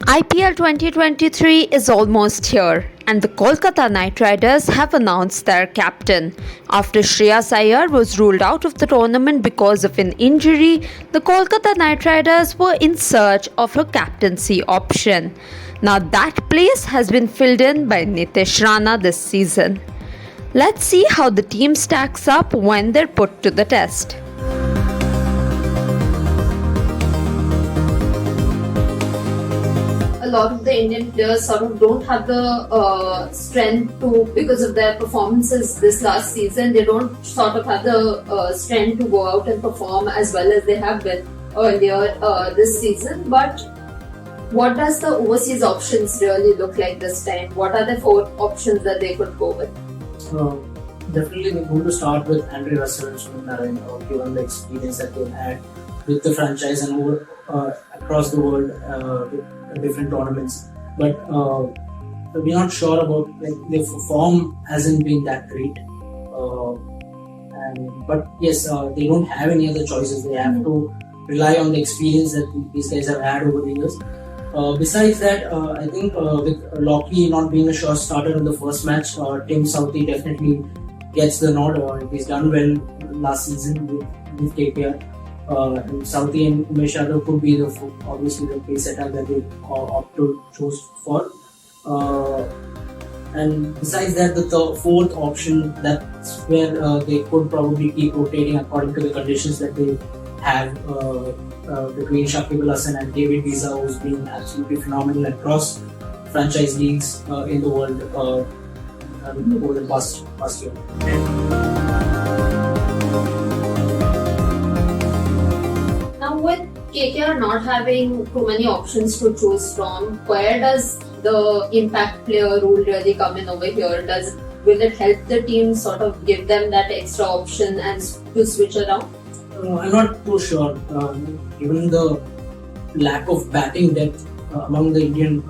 IPL 2023 is almost here, and the Kolkata Knight Riders have announced their captain. After Shreyas Iyer was ruled out of the tournament because of an injury, the Kolkata Knight Riders were in search of a captaincy option. Now that place has been filled in by Nitish Rana this season. Let's see how the team stacks up when they're put to the test. A lot of the Indian players sort of don't have the strength to, because of their performances this last season, they don't sort of have the strength to go out and perform as well as they have been earlier this season. But what does the overseas options really look like this time? What are the four options that they could go with? Definitely we're going to start with Andre Russell and Singh, given the experience that they've had with the franchise and over, across the world with different tournaments. But we're not sure about, like, their form hasn't been that great. But yes, they don't have any other choices. They have to rely on the experience that these guys have had over the years. Besides that, I think with Lockie not being a sure starter in the first match, Tim Southee definitely gets the nod. He's done well last season with KKR. And Southee and Umesh Yadav could be obviously the pace setter that they opt to choose for. And besides that, the fourth option, that's where they could probably keep rotating according to the conditions that they have between Shakib Al Hasan and David Villa, who's been absolutely phenomenal across franchise leagues in the world over the past year. Now, with KKR not having too many options to choose from, where does the impact player rule really come in over here? Will it help the team sort of give them that extra option and to switch around? I'm not too sure. Given the lack of batting depth among the Indian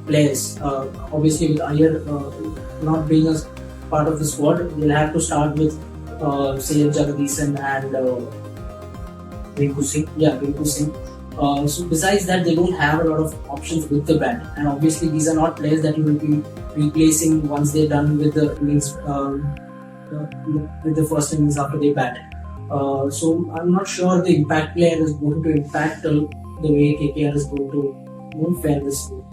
players, obviously with Iyer not being a part of the squad, they'll have to start with say Jagadisan and Rinku Singh. Yeah, Rinku Singh. So besides that, they don't have a lot of options with the bat, and obviously these are not players that you will be replacing once they're done with the innings. With the first innings after they bat. So I'm not sure the impact player is going to impact the way KKR is going to fare this way.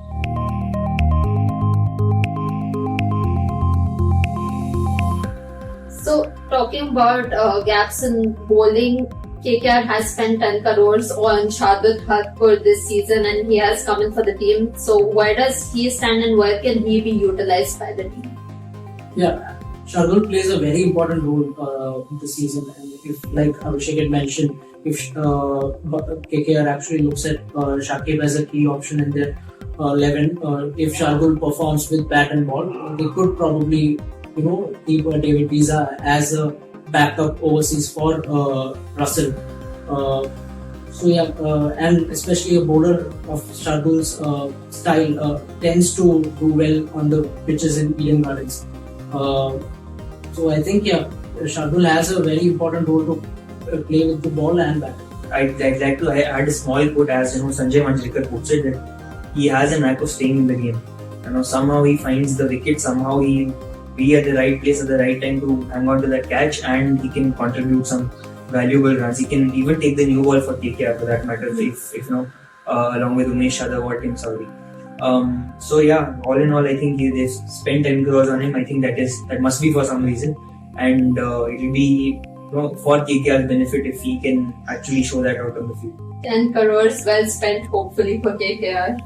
So talking about gaps in bowling, KKR has spent 10 crores on Shardul Thakur this season and he has come in for the team. So where does he stand and where can he be utilized by the team? Yeah. Shardul plays a very important role this season, and if, like Abhishek had mentioned, if KKR actually looks at Shakib as a key option in their 11, if Shardul performs with bat and ball, they could probably keep David Villa as a backup overseas for Russell. So yeah, and especially a bowler of Shardul's style tends to do well on the pitches in Eden Gardens. So I think Shardul has a very important role to play with the ball and bat. I'd like to add a small quote, as Sanjay Manjrekar puts it, that he has a knack of staying in the game. Somehow he finds the wicket, somehow he be at the right place at the right time to hang on to that catch, and he can contribute some valuable runs. He can even take the new ball for KKR for that matter, if along with Umesh Yadav or Tim Southee. So yeah, all in all, I think they've spent 10 crores on him. I think that must be for some reason, and it'll be for KKR's benefit if he can actually show that out on the field. 10 crores well spent, hopefully, for KKR.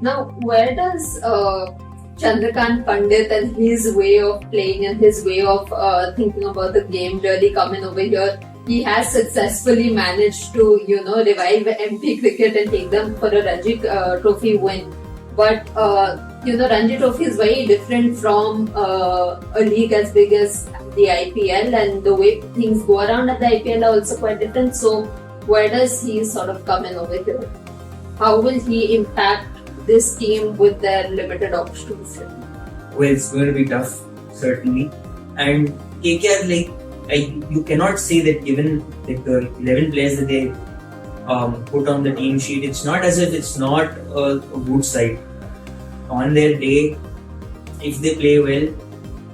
Now, where does Chandrakant Pandit and his way of playing and his way of thinking about the game really come in over here? He has successfully managed to, revive MP cricket and take them for a Ranji Trophy win. But, Ranji Trophy is very different from a league as big as the IPL, and the way things go around at the IPL are also quite different. So, where does he sort of come in over here? How will he impact this team with their limited options? Well, it's going to be tough, certainly. And KKR, you cannot say that given like the 11 players that they put on the team sheet, it's not as if it's not a good side. On their day, if they play well,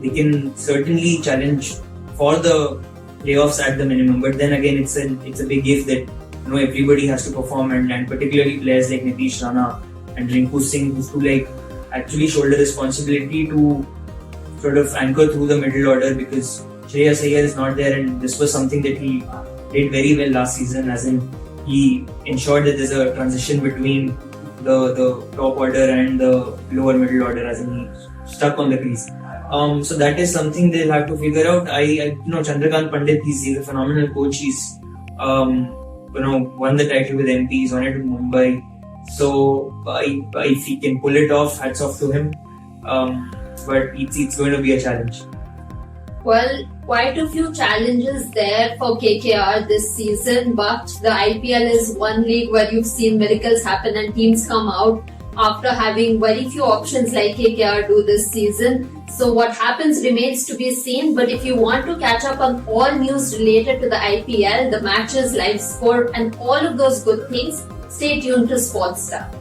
they can certainly challenge for the playoffs at the minimum. But then again, it's a big if that everybody has to perform, and particularly players like Nitish Rana and Rinku Singh who to like actually shoulder responsibility to sort of anchor through the middle order, because Shreyas Iyer is not there, and this was something that he did very well last season, as in he ensured that there's a transition between the top order and the lower middle order, as in he stuck on the crease. So that is something they'll have to figure out. Chandrakant Pandit, he's a phenomenal coach. He's won the title with MP. He's won it with Mumbai. So if he can pull it off, hats off to him. But it's going to be a challenge. Well, quite a few challenges there for KKR this season, but the IPL is one league where you've seen miracles happen and teams come out after having very few options like KKR do this season. So what happens remains to be seen, but if you want to catch up on all news related to the IPL, the matches, live score and all of those good things, stay tuned to Sports Star.